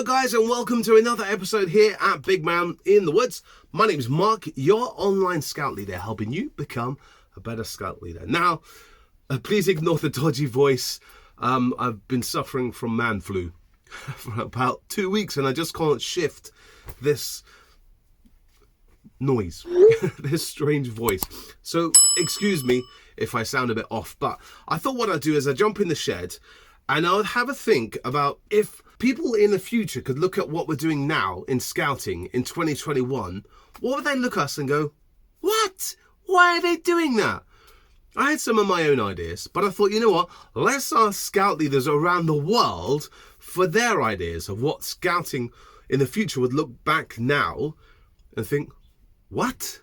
Hello guys and welcome to another episode here at Big Man in the Woods. My name is Mark, your online scout leader, helping you become a better scout leader. Now, please ignore the dodgy voice. I've been suffering from man flu for about 2 weeks and I just can't shift this noise, this strange voice. So excuse me if I sound a bit off, but I thought what I'd do is I'd jump in the shed and I would have a think about if people in the future could look at what we're doing now in scouting in 2021, what would they look at us and go, what? Why are they doing that? I had some of my own ideas, but I thought, you know what? Let's ask scout leaders around the world for their ideas of what scouting in the future would look back now and think, what?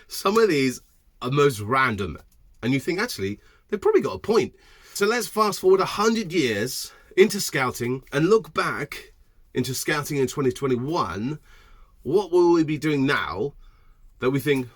Some of these are most random. And you think, actually, they've probably got a point. So let's fast forward 100 years into scouting and look back into scouting in 2021. What will we be doing now that we think,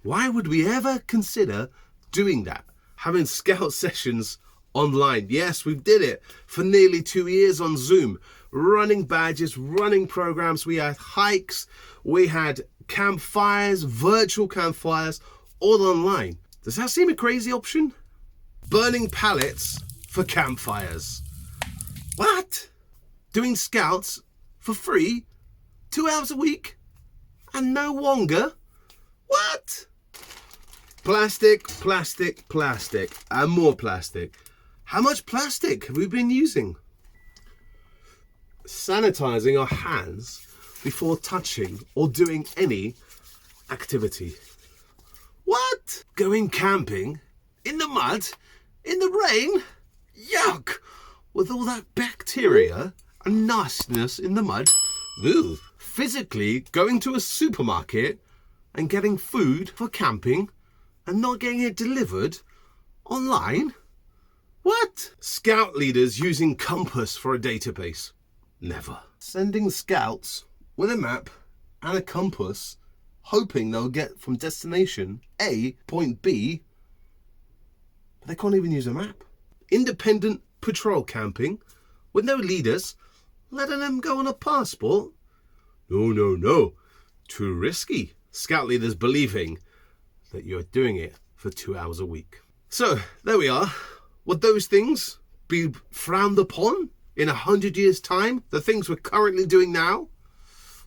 why would we ever consider doing that? Having scout sessions online. Yes, we did it for nearly 2 years on Zoom, running badges, running programs. We had hikes, we had campfires, virtual campfires, all online. Does that seem a crazy option? Burning pallets for campfires. What? Doing scouts for free, 2 hours a week, and no longer? What? Plastic, plastic, plastic, and more plastic. How much plastic have we been using? Sanitizing our hands before touching or doing any activity. What? Going camping in the mud, in the rain? Yuck! With all that bacteria and nastiness in the mud. Ooh. Physically going to a supermarket and getting food for camping and not getting it delivered online? What? Scout leaders using compass for a database? Never. Sending scouts with a map and a compass, hoping they'll get from destination A, point B, but they can't even use a map. Independent patrol camping with no leaders, letting them go on a passport? No. Too risky. Scout leaders believing that you're doing it for 2 hours a week. So, there we are. Would those things be frowned upon in 100 years' time? The things we're currently doing now?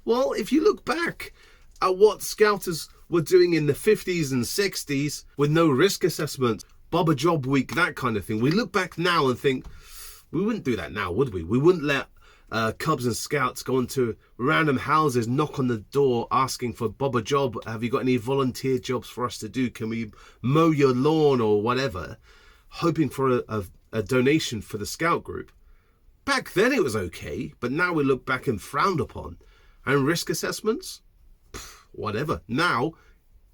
Well, if you look back at what scouters were doing in the 50s and 60s with no risk assessment, Bob a Job Week, that kind of thing, we look back now and think, we wouldn't do that now, would we? We wouldn't let Cubs and Scouts go into random houses, knock on the door asking for Bob a job. Have you got any volunteer jobs for us to do? Can we mow your lawn or whatever? Hoping for a donation for the scout group. Back then it was okay, but now we look back and frowned upon. And risk assessments? Whatever. Now,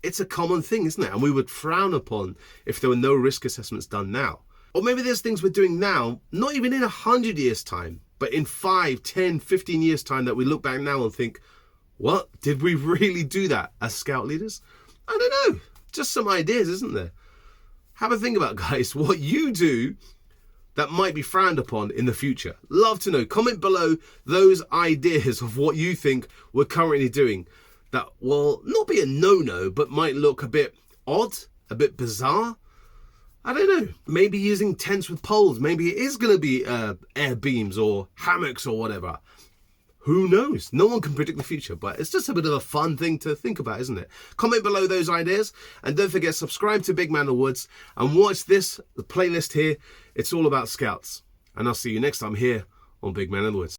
it's a common thing, isn't it? And we would frown upon if there were no risk assessments done now. Or maybe there's things we're doing now, not even in 100 years' time, but in 5, 10, 15 years' time that we look back now and think, what? Did we really do that as scout leaders? I don't know. Just some ideas, isn't there? Have a think about, guys, what you do that might be frowned upon in the future. Love to know. Comment below those ideas of what you think we're currently doing that will not be a no-no, but might look a bit odd, a bit bizarre. I don't know. Maybe using tents with poles. Maybe it is going to be air beams or hammocks or whatever. Who knows? No one can predict the future, but it's just a bit of a fun thing to think about, isn't it? Comment below those ideas. And don't forget, subscribe to Big Man in the Woods and watch the playlist here. It's all about scouts. And I'll see you next time here on Big Man in the Woods.